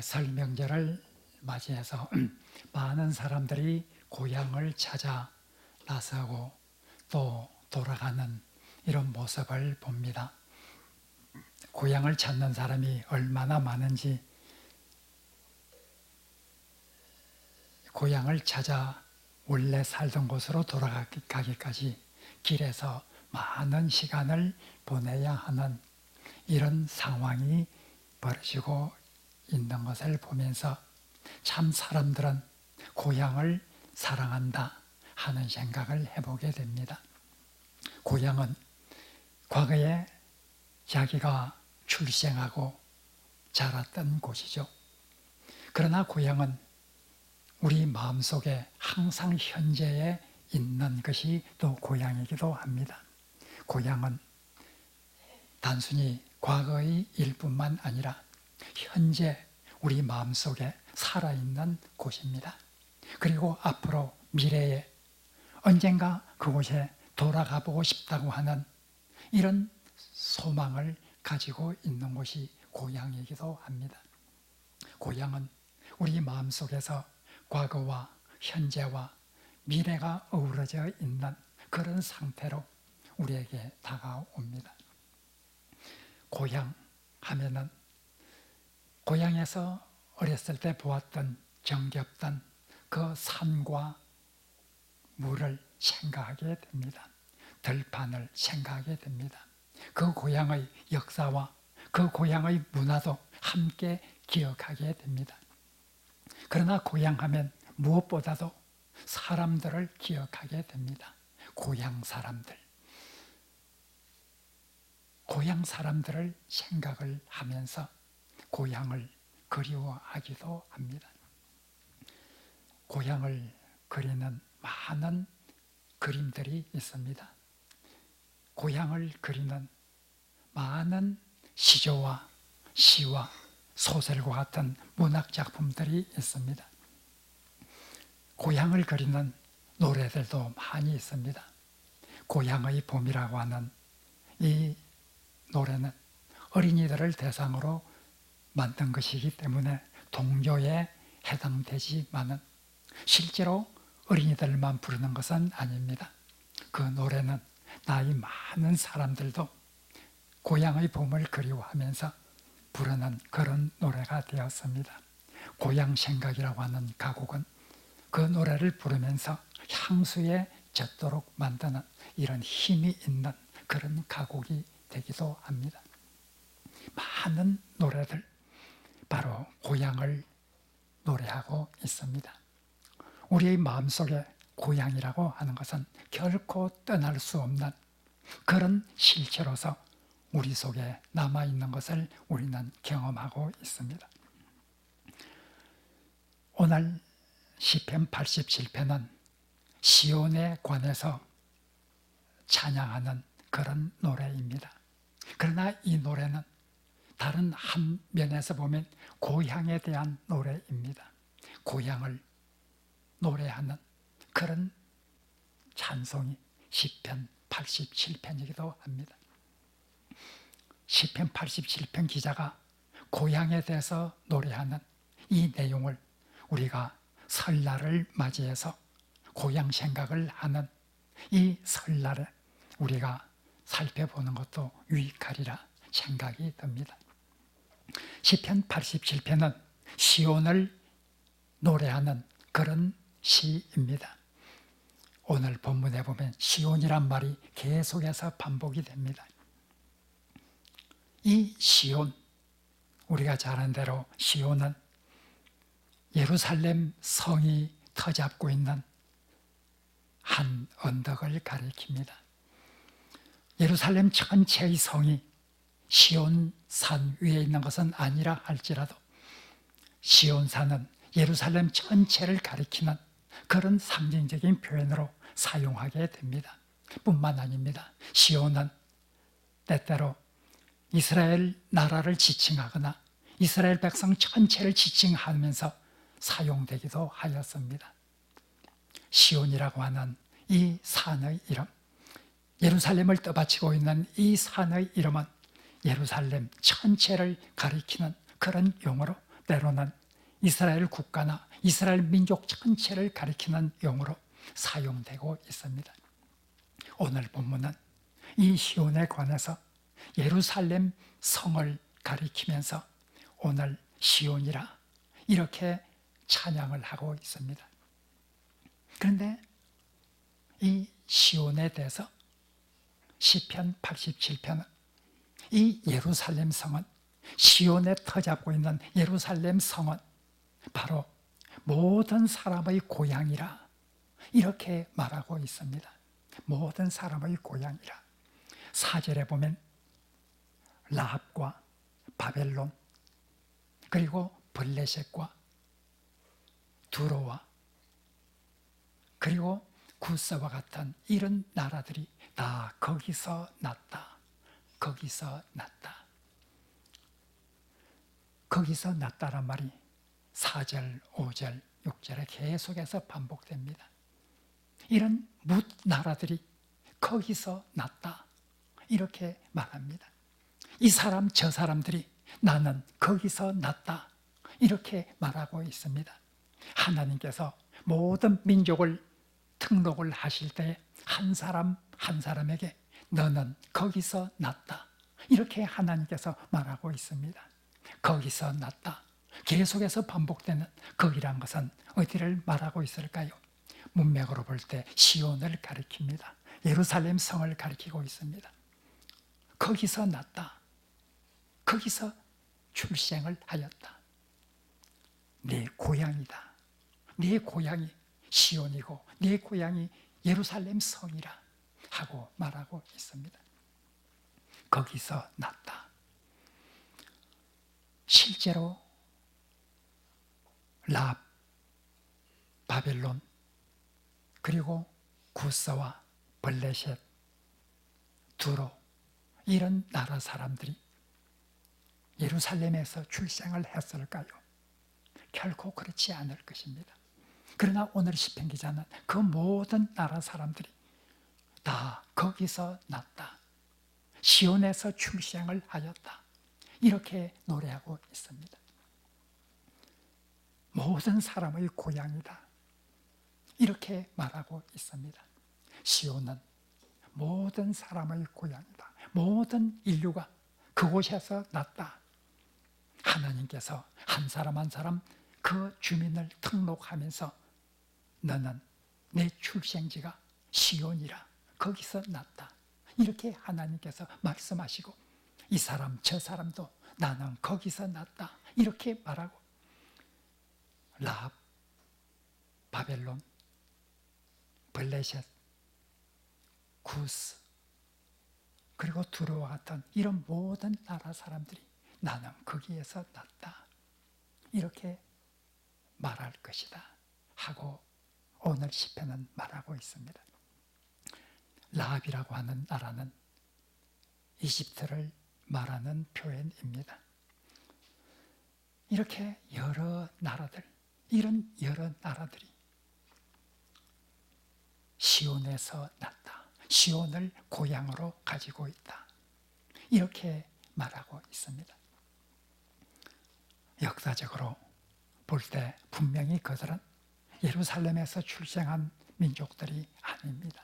설 명절을 맞이해서 많은 사람들이 고향을 찾아 나서고 또 돌아가는 이런 모습을 봅니다. 고향을 찾는 사람이 얼마나 많은지, 고향을 찾아 원래 살던 곳으로 돌아가기까지 길에서 많은 시간을 보내야 하는 이런 상황이 벌어지고 있는 것을 보면서 참 사람들은 고향을 사랑한다 하는 생각을 해보게 됩니다. 고향은 과거에 자기가 출생하고 자랐던 곳이죠. 그러나 고향은 우리 마음속에 항상 현재에 있는 것이 또 고향이기도 합니다. 고향은 단순히 과거의 일뿐만 아니라 현재 우리 마음속에 살아있는 곳입니다. 그리고 앞으로 미래에 언젠가 그곳에 돌아가 보고 싶다고 하는 이런 소망을 가지고 있는 곳이 고향이기도 합니다. 고향은 우리 마음속에서 과거와 현재와 미래가 어우러져 있는 그런 상태로 우리에게 다가옵니다. 고향 하면은 고향에서 어렸을 때 보았던 정겹던 그 산과 물을 생각하게 됩니다. 들판을 생각하게 됩니다. 그 고향의 역사와 그 고향의 문화도 함께 기억하게 됩니다. 그러나 고향하면 무엇보다도 사람들을 기억하게 됩니다. 고향 사람들. 고향 사람들을 생각을 하면서 고향을 그리워하기도 합니다. 고향을 그리는 많은 그림들이 있습니다. 고향을 그리는 많은 시조와 시와 소설과 같은 문학작품들이 있습니다. 고향을 그리는 노래들도 많이 있습니다. 고향의 봄이라고 하는 이 노래는 어린이들을 대상으로 만든 것이기 때문에 동요에 해당되지만은 실제로 어린이들만 부르는 것은 아닙니다. 그 노래는 나이 많은 사람들도 고향의 봄을 그리워하면서 부르는 그런 노래가 되었습니다. 고향 생각이라고 하는 가곡은 그 노래를 부르면서 향수에 젖도록 만드는 이런 힘이 있는 그런 가곡이 되기도 합니다. 많은 노래들 바로 고향을 노래하고 있습니다. 우리의 마음속에 고향이라고 하는 것은 결코 떠날 수 없는 그런 실체로서 우리 속에 남아있는 것을 우리는 경험하고 있습니다. 오늘 시편 87편은 시온에 관해서 찬양하는 그런 노래입니다. 그러나 이 노래는 다른 한 면에서 보면 고향에 대한 노래입니다. 고향을 노래하는 그런 찬송이 시편 87편이기도 합니다. 시편 87편 기자가 고향에 대해서 노래하는 이 내용을 우리가 설날을 맞이해서 고향 생각을 하는 이 설날에 우리가 살펴보는 것도 유익하리라 생각이 듭니다. 시편 87편은 시온을 노래하는 그런 시입니다. 오늘 본문에 보면 시온이란 말이 계속해서 반복이 됩니다. 이 시온, 우리가 잘 아는 대로 시온은 예루살렘 성이 터잡고 있는 한 언덕을 가리킵니다. 예루살렘 전체의 성이 시온산 위에 있는 것은 아니라 할지라도 시온산은 예루살렘 전체를 가리키는 그런 상징적인 표현으로 사용하게 됩니다. 뿐만 아닙니다. 시온은 때때로 이스라엘 나라를 지칭하거나 이스라엘 백성 전체를 지칭하면서 사용되기도 하였습니다. 시온이라고 하는 이 산의 이름, 예루살렘을 떠받치고 있는 이 산의 이름은 예루살렘 전체를 가리키는 그런 용어로 때로는 이스라엘 국가나 이스라엘 민족 전체를 가리키는 용어로 사용되고 있습니다. 오늘 본문은 이 시온에 관해서 예루살렘 성을 가리키면서 오늘 시온이라 이렇게 찬양을 하고 있습니다. 그런데 이 시온에 대해서 시편 87편은 이 예루살렘 성은, 시온에 터잡고 있는 예루살렘 성은 바로 모든 사람의 고향이라 이렇게 말하고 있습니다. 모든 사람의 고향이라. 4절에 보면 라합과 바벨론, 그리고 블레셋과 두로와 그리고 구스와 같은 이런 나라들이 다 거기서 났다. 거기서 났다. 거기서 났다란 말이 4절, 5절, 6절에 계속해서 반복됩니다. 이런 뭇 나라들이 거기서 났다. 이렇게 말합니다. 이 사람 저 사람들이 나는 거기서 났다. 이렇게 말하고 있습니다. 하나님께서 모든 민족을 등록을 하실 때 한 사람 한 사람에게 너는 거기서 났다. 이렇게 하나님께서 말하고 있습니다. 거기서 났다. 계속해서 반복되는 거기란 것은 어디를 말하고 있을까요? 문맥으로 볼 때 시온을 가리킵니다. 예루살렘 성을 가리키고 있습니다. 거기서 났다. 거기서 출생을 하였다. 네 고향이다. 네 고향이 시온이고 네 고향이 예루살렘 성이라 하고 말하고 있습니다. 거기서 났다. 실제로 라합, 바벨론, 그리고 구스와 블레셋, 두로 이런 나라 사람들이 예루살렘에서 출생을 했을까요? 결코 그렇지 않을 것입니다. 그러나 오늘 시편 기자는 그 모든 나라 사람들이 다 거기서 났다. 시온에서 출생을 하였다. 이렇게 노래하고 있습니다. 모든 사람의 고향이다. 이렇게 말하고 있습니다. 시온은 모든 사람의 고향이다. 모든 인류가 그곳에서 났다. 하나님께서 한 사람 한 사람 그 주민을 등록하면서 너는 내 출생지가 시온이라 거기서 났다. 이렇게 하나님께서 말씀하시고 이 사람 저 사람도 나는 거기서 났다. 이렇게 말하고 라합, 바벨론, 블레셋, 구스 그리고 두로와 같은 이런 모든 나라 사람들이 나는 거기에서 났다. 이렇게 말할 것이다 하고 오늘 시편은 말하고 있습니다. 라합이라고 하는 나라는 이집트를 말하는 표현입니다. 이렇게 여러 나라들, 이런 여러 나라들이 시온에서 났다. 시온을 고향으로 가지고 있다. 이렇게 말하고 있습니다. 역사적으로 볼 때 분명히 그들은 예루살렘에서 출생한 민족들이 아닙니다.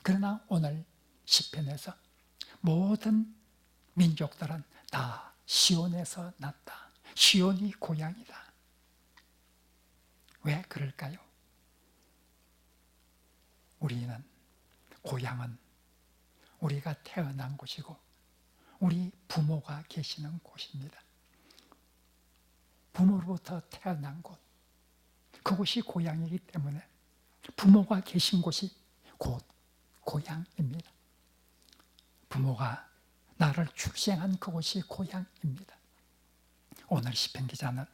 그러나 오늘 시편에서 모든 민족들은 다 시온에서 났다. 시온이 고향이다. 왜 그럴까요? 우리는 고향은 우리가 태어난 곳이고 우리 부모가 계시는 곳입니다. 부모로부터 태어난 곳, 그곳이 고향이기 때문에 부모가 계신 곳이 곧 고향입니다. 부모가 나를 출생한 그곳이 고향입니다. 오늘 시편 기자는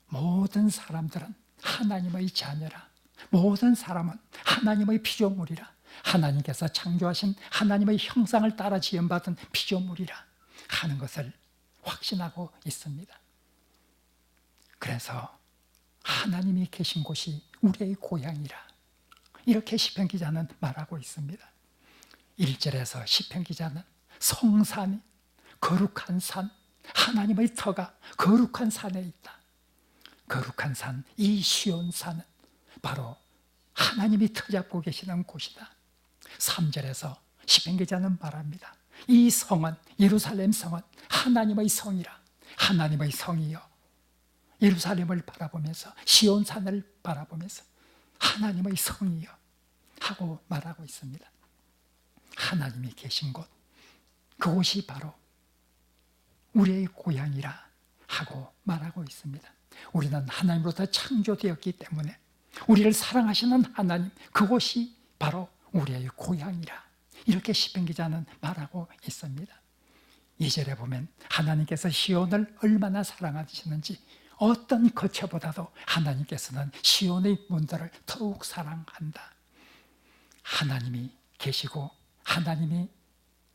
모든 사람들은 하나님의 자녀라. 모든 사람은 하나님의 피조물이라. 하나님께서 창조하신 하나님의 형상을 따라 지음받은 피조물이라 하는 것을 확신하고 있습니다. 그래서 하나님이 계신 곳이 우리의 고향이라 이렇게 시편 기자는 말하고 있습니다. 1절에서 시편 기자는 성산이 거룩한 산, 하나님의 터가 거룩한 산에 있다. 거룩한 산, 이 시온산은 바로 하나님이 터잡고 계시는 곳이다. 3절에서 시편 기자는 말합니다. 이 성은, 예루살렘 성은 하나님의 성이라. 하나님의 성이여, 예루살렘을 바라보면서, 시온산을 바라보면서 하나님의 성이여 하고 말하고 있습니다. 하나님이 계신 곳, 그곳이 바로 우리의 고향이라 하고 말하고 있습니다. 우리는 하나님으로부터 창조되었기 때문에 우리를 사랑하시는 하나님, 그곳이 바로 우리의 고향이라, 이렇게 시편 기자는 말하고 있습니다. 2절에 보면 하나님께서 시온을 얼마나 사랑하시는지, 어떤 거처보다도 하나님께서는 시온의 문들을 더욱 사랑한다. 하나님이 계시고 하나님이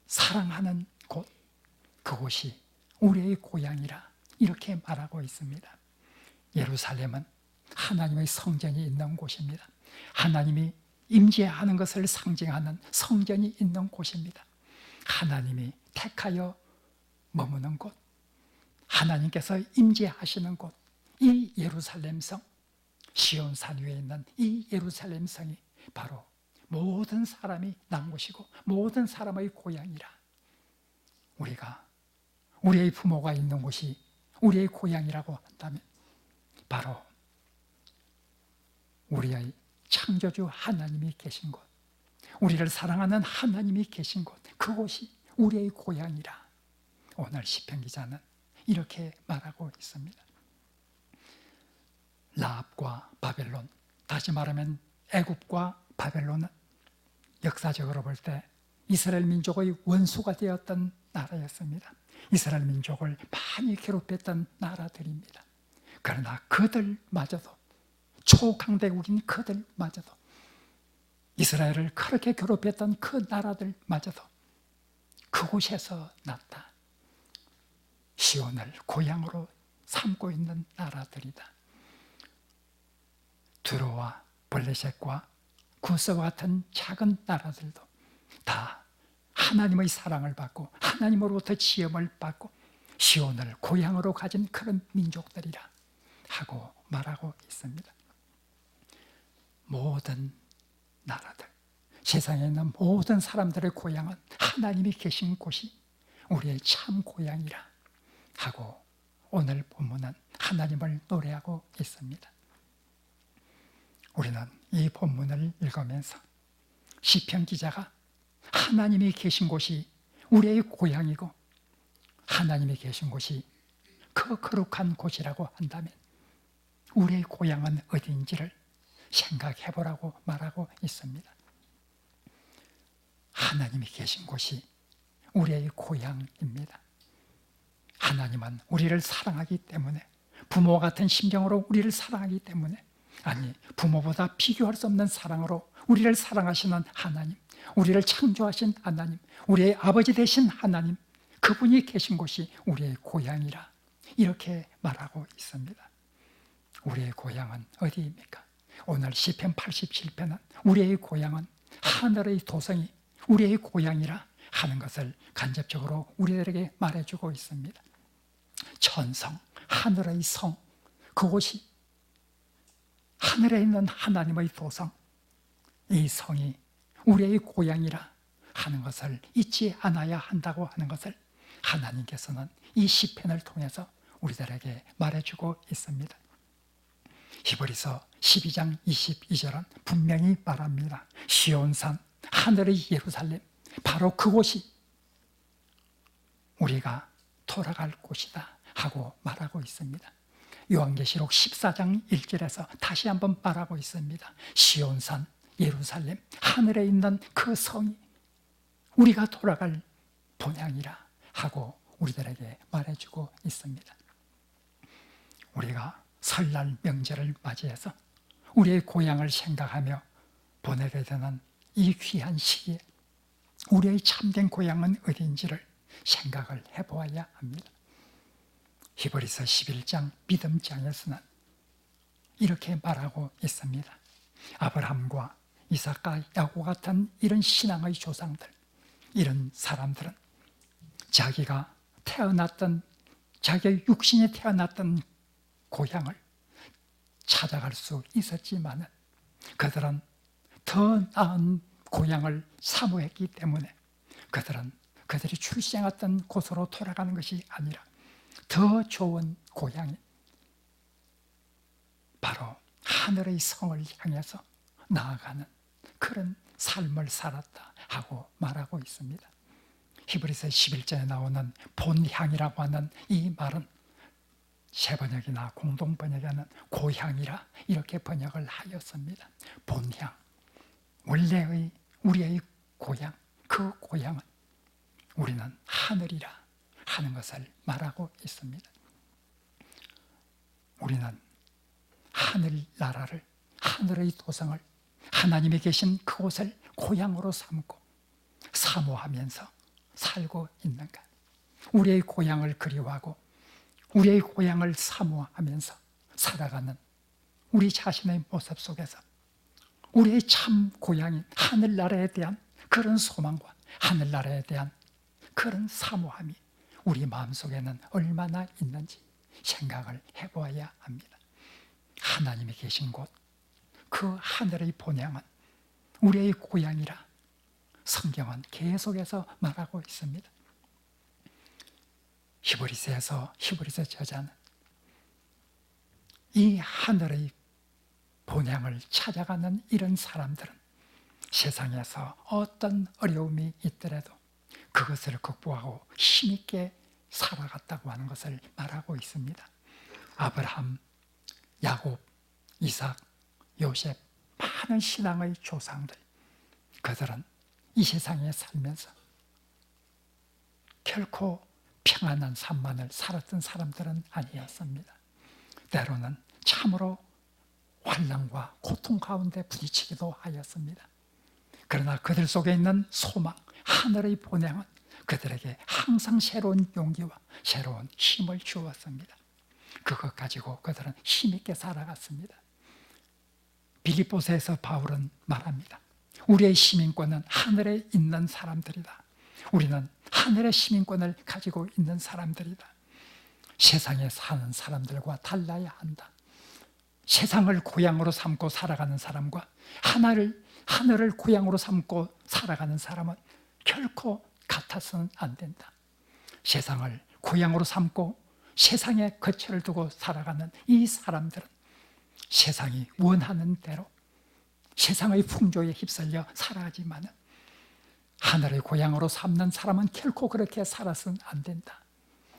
사랑하는 곳, 그곳이 우리의 고향이라, 이렇게 말하고 있습니다. 예루살렘은 하나님의 성전이 있는 곳입니다. 하나님이 임재하는 것을 상징하는 성전이 있는 곳입니다. 하나님이 택하여 머무는 곳, 하나님께서 임재하시는 곳, 이 예루살렘 성, 시온산 위에 있는 이 예루살렘 성이 바로 모든 사람이 난 곳이고 모든 사람의 고향이라. 우리가, 우리의 부모가 있는 곳이 우리의 고향이라고 한다면 바로 우리의 창조주 하나님이 계신 곳, 우리를 사랑하는 하나님이 계신 곳, 그곳이 우리의 고향이라. 오늘 시편 기자는 이렇게 말하고 있습니다. 라합과 바벨론, 다시 말하면 애굽과 바벨론은 역사적으로 볼 때 이스라엘 민족의 원수가 되었던 나라였습니다. 이스라엘 민족을 많이 괴롭혔던 나라들입니다. 그러나 그들마저도, 초강대국인 그들마저도, 이스라엘을 그렇게 괴롭혔던 그 나라들마저도 그곳에서 났다. 시온을 고향으로 삼고 있는 나라들이다. 두로와 블레셋과 구스와 같은 작은 나라들도 다 하나님의 사랑을 받고 하나님으로부터 지음을 받고 시온을 고향으로 가진 그런 민족들이라 하고 말하고 있습니다. 모든 나라들, 세상에 있는 모든 사람들의 고향은 하나님이 계신 곳이 우리의 참 고향이라 하고 오늘 본문은 하나님을 노래하고 있습니다. 우리는 이 본문을 읽으면서 시편 기자가 하나님이 계신 곳이 우리의 고향이고 하나님이 계신 곳이 그 거룩한 곳이라고 한다면 우리의 고향은 어디인지를 생각해 보라고 말하고 있습니다. 하나님이 계신 곳이 우리의 고향입니다. 하나님은 우리를 사랑하기 때문에, 부모 같은 심정으로 우리를 사랑하기 때문에, 아니 부모보다 비교할 수 없는 사랑으로 우리를 사랑하시는 하나님, 우리를 창조하신 하나님, 우리의 아버지 되신 하나님, 그분이 계신 곳이 우리의 고향이라 이렇게 말하고 있습니다. 우리의 고향은 어디입니까? 오늘 시편 87편은 우리의 고향은 하늘의 도성이 우리의 고향이라 하는 것을 간접적으로 우리들에게 말해주고 있습니다. 천성, 하늘의 성, 그곳이 하늘에 있는 하나님의 도성, 이 성이 우리의 고향이라 하는 것을 잊지 않아야 한다고 하는 것을 하나님께서는 이 시편을 통해서 우리들에게 말해주고 있습니다. 히브리서 12장 22절은 분명히 말합니다. 시온산, 하늘의 예루살렘, 바로 그곳이 우리가 돌아갈 곳이다 하고 말하고 있습니다. 요한계시록 14장 1절에서 다시 한번 말하고 있습니다. 시온산, 예루살렘, 하늘에 있는 그 성이 우리가 돌아갈 본향이라 하고 우리들에게 말해주고 있습니다. 우리가 설날 명절을 맞이해서 우리의 고향을 생각하며 보내게 되는 이 귀한 시기에 우리의 참된 고향은 어디인지를 생각을 해보아야 합니다. 히브리서 11장 믿음장에서는 이렇게 말하고 있습니다. 아브라함과 이삭과 야곱 같은 이런 신앙의 조상들, 이런 사람들은 자기가 태어났던, 자기의 육신이 태어났던 고향을 찾아갈 수 있었지만 그들은 더 나은 고향을 사모했기 때문에 그들이 출생했던 곳으로 돌아가는 것이 아니라 더 좋은 고향인 바로 하늘의 성을 향해서 나아가는 그런 삶을 살았다 하고 말하고 있습니다. 히브리서 11절에 나오는 본향이라고 하는 이 말은 세번역이나 공동번역에는 고향이라 이렇게 번역을 하였습니다. 본향, 원래의 우리의 고향, 그 고향은 우리는 하늘이라 하는 것을 말하고 있습니다. 우리는 하늘나라를, 하늘의 도성을, 하나님이 계신 그곳을 고향으로 삼고 사모하면서 살고 있는가? 우리의 고향을 그리워하고 우리의 고향을 사모하면서 살아가는 우리 자신의 모습 속에서 우리의 참 고향인 하늘나라에 대한 그런 소망과 하늘나라에 대한 그런 사모함이 우리 마음속에는 얼마나 있는지 생각을 해보아야 합니다. 하나님이 계신 곳, 그 하늘의 본향은 우리의 고향이라 성경은 계속해서 말하고 있습니다. 히브리서에서 히브리서 저자는 이 하늘의 본향을 찾아가는 이런 사람들은 세상에서 어떤 어려움이 있더라도 그것을 극복하고 힘있게 살아갔다고 하는 것을 말하고 있습니다. 아브라함, 야곱, 이삭, 요셉, 많은 신앙의 조상들, 그들은 이 세상에 살면서 결코 평안한 삶만을 살았던 사람들은 아니었습니다. 때로는 참으로 환난과 고통 가운데 부딪히기도 하였습니다. 그러나 그들 속에 있는 소망, 하늘의 본향은 그들에게 항상 새로운 용기와 새로운 힘을 주었습니다. 그것 가지고 그들은 힘있게 살아갔습니다. 빌립보서에서 바울은 말합니다. 우리의 시민권은 하늘에 있는 사람들이다. 우리는 하늘의 시민권을 가지고 있는 사람들이다. 세상에 사는 사람들과 달라야 한다. 세상을 고향으로 삼고 살아가는 사람과 하늘을 고향으로 삼고 살아가는 사람은 결코 같아서는 안 된다. 세상을 고향으로 삼고 세상에 거처를 두고 살아가는 이 사람들은 세상이 원하는 대로 세상의 풍조에 휩쓸려 살아가지만 하늘의 고향으로 삼는 사람은 결코 그렇게 살아서는 안 된다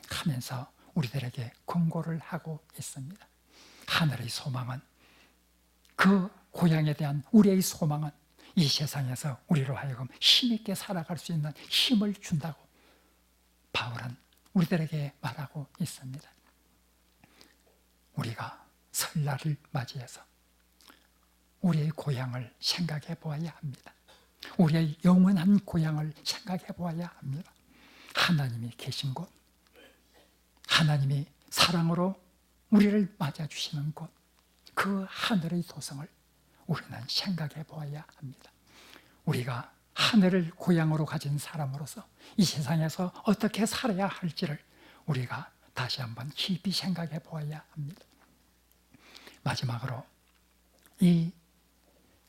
하면서 우리들에게 권고를 하고 있습니다. 하늘의 소망은, 그 고향에 대한 우리의 소망은 이 세상에서 우리로 하여금 힘있게 살아갈 수 있는 힘을 준다고 바울은 우리들에게 말하고 있습니다. 우리가 설날을 맞이해서 우리의 고향을 생각해 보아야 합니다. 우리의 영원한 고향을 생각해 보아야 합니다. 하나님이 계신 곳, 하나님이 사랑으로 우리를 맞아주시는 곳, 그 하늘의 도성을 우리는 생각해 보아야 합니다. 우리가 하늘을 고향으로 가진 사람으로서 이 세상에서 어떻게 살아야 할지를 우리가 다시 한번 깊이 생각해 보아야 합니다. 마지막으로 이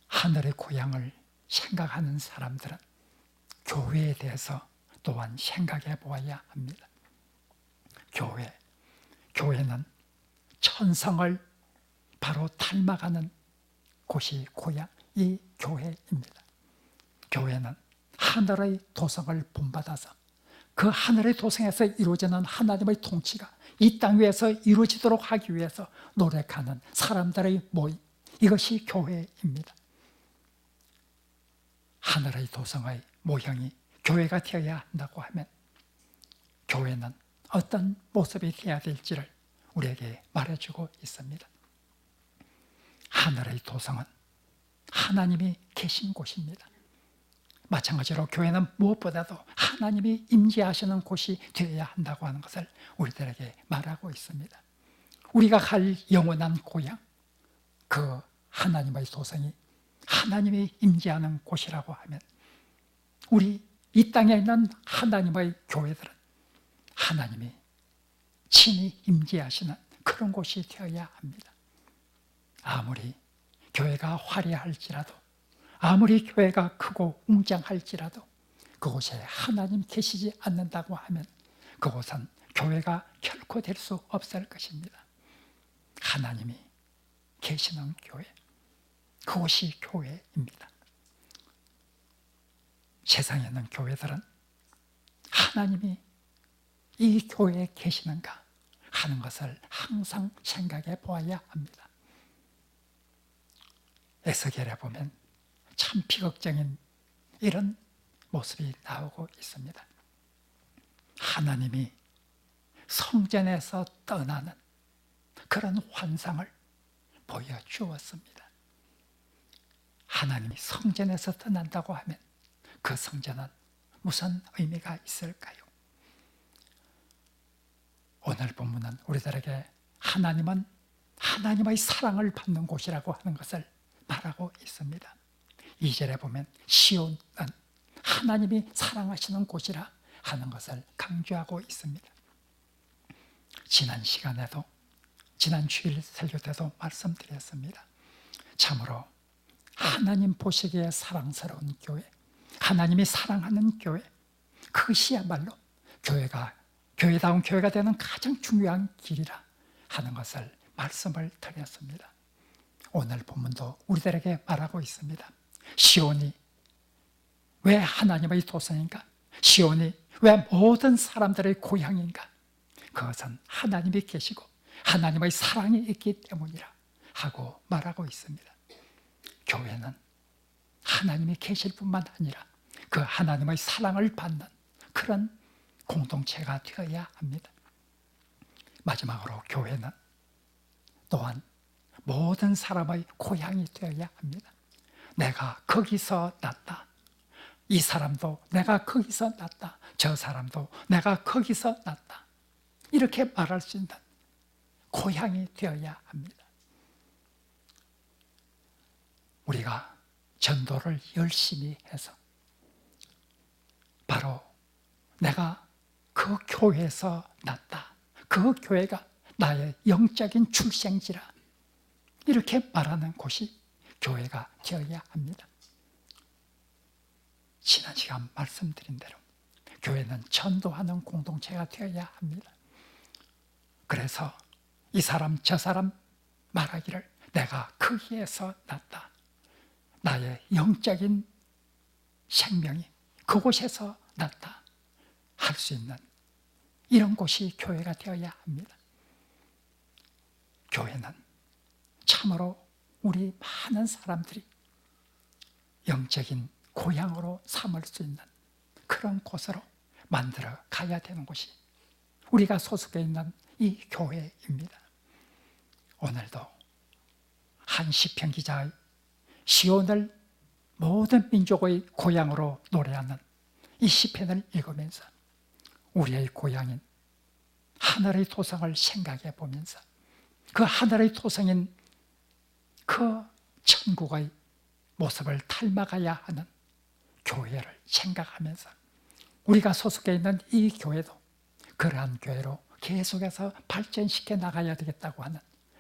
하늘의 고향을 생각하는 사람들은 교회에 대해서 또한 생각해 보아야 합니다. 교회는 천성을 바로 닮아가는 곳이 고향, 이 교회입니다. 교회는 하늘의 도성을 본받아서 그 하늘의 도성에서 이루어지는 하나님의 통치가 이 땅 위에서 이루어지도록 하기 위해서 노력하는 사람들의 모임, 이것이 교회입니다. 하늘의 도성의 모형이 교회가 되어야 한다고 하면 교회는 어떤 모습이 되어야 될지를 우리에게 말해주고 있습니다. 하늘의 도성은 하나님이 계신 곳입니다. 마찬가지로 교회는 무엇보다도 하나님이 임재하시는 곳이 되어야 한다고 하는 것을 우리들에게 말하고 있습니다. 우리가 갈 영원한 고향, 그 하나님의 도성이 하나님이 임재하는 곳이라고 하면 우리 이 땅에 있는 하나님의 교회들은 하나님이 친히 임재하시는 그런 곳이 되어야 합니다. 아무리 교회가 화려할지라도, 아무리 교회가 크고 웅장할지라도 그곳에 하나님 계시지 않는다고 하면 그곳은 교회가 결코 될 수 없을 것입니다. 하나님이 계시는 교회, 그곳이 교회입니다. 세상에 있는 교회들은 하나님이 이 교회에 계시는가 하는 것을 항상 생각해 보아야 합니다. 에스겔에 보면 참 비극적인 이런 모습이 나오고 있습니다. 하나님이 성전에서 떠나는 그런 환상을 보여주었습니다. 하나님이 성전에서 떠난다고 하면 그 성전은 무슨 의미가 있을까요? 오늘 본문은 우리들에게 하나님은 하나님의 사랑을 받는 곳이라고 하는 것을 말하고 있습니다. 2절에 보면 시온은 하나님이 사랑하시는 곳이라 하는 것을 강조하고 있습니다. 지난 시간에도, 지난 주일 설교 때도 말씀드렸습니다. 참으로 하나님 보시기에 사랑스러운 교회, 하나님이 사랑하는 교회, 그것이야말로 교회다운 교회가 되는 가장 중요한 길이라 하는 것을 말씀을 드렸습니다. 오늘 본문도 우리들에게 말하고 있습니다. 시온이 왜 하나님의 도성인가? 시온이 왜 모든 사람들의 고향인가? 그것은 하나님이 계시고 하나님의 사랑이 있기 때문이라 하고 말하고 있습니다. 교회는 하나님이 계실 뿐만 아니라 그 하나님의 사랑을 받는 그런 공동체가 되어야 합니다. 마지막으로 교회는 또한 모든 사람의 고향이 되어야 합니다. 내가 거기서 났다. 이 사람도 내가 거기서 났다. 저 사람도 내가 거기서 났다. 이렇게 말할 수 있는 고향이 되어야 합니다. 우리가 전도를 열심히 해서 바로 내가 그 교회에서 났다. 그 교회가 나의 영적인 출생지라. 이렇게 말하는 곳이 교회가 되어야 합니다. 지난 시간 말씀드린 대로 교회는 전도하는 공동체가 되어야 합니다. 그래서 이 사람 저 사람 말하기를 내가 거기에서 났다. 나의 영적인 생명이 그곳에서 났다. 할 수 있는 이런 곳이 교회가 되어야 합니다. 교회는 참으로 우리 많은 사람들이 영적인 고향으로 삼을 수 있는 그런 곳으로 만들어 가야 되는 곳이 우리가 소속해 있는 이 교회입니다. 오늘도 한 시편 기자의 시온을 모든 민족의 고향으로 노래하는 이 시편을 읽으면서 우리의 고향인 하늘의 토성을 생각해 보면서 그 하늘의 토성인 그 천국의 모습을 닮아가야 하는 교회를 생각하면서 우리가 소속해 있는 이 교회도 그러한 교회로 계속해서 발전시켜 나가야 되겠다고 하는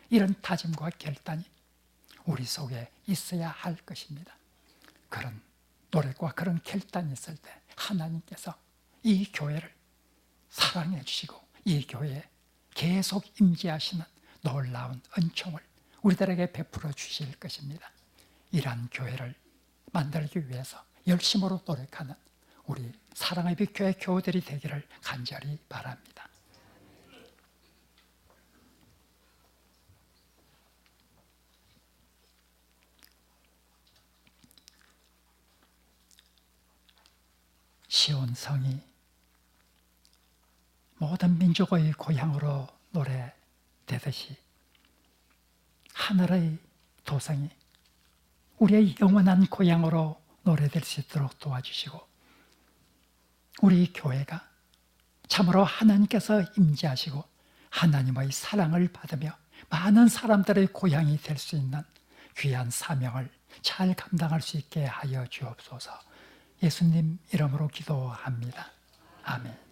이런 다짐과 결단이 우리 속에 있어야 할 것입니다. 그런 노력과 그런 결단이 있을 때 하나님께서 이 교회를 사랑해 주시고 이 교회에 계속 임재하시는 놀라운 은총을 우리들에게 베풀어 주실 것입니다. 이러한 교회를 만들기 위해서 열심으로 노력하는 우리 사랑의 빛 교회 교우들이 되기를 간절히 바랍니다. 시온성이 모든 민족의 고향으로 노래되듯이 하늘의 도성이 우리의 영원한 고향으로 노래될 수 있도록 도와주시고 우리 교회가 참으로 하나님께서 임재하시고 하나님의 사랑을 받으며 많은 사람들의 고향이 될 수 있는 귀한 사명을 잘 감당할 수 있게 하여 주옵소서. 예수님 이름으로 기도합니다. 아멘.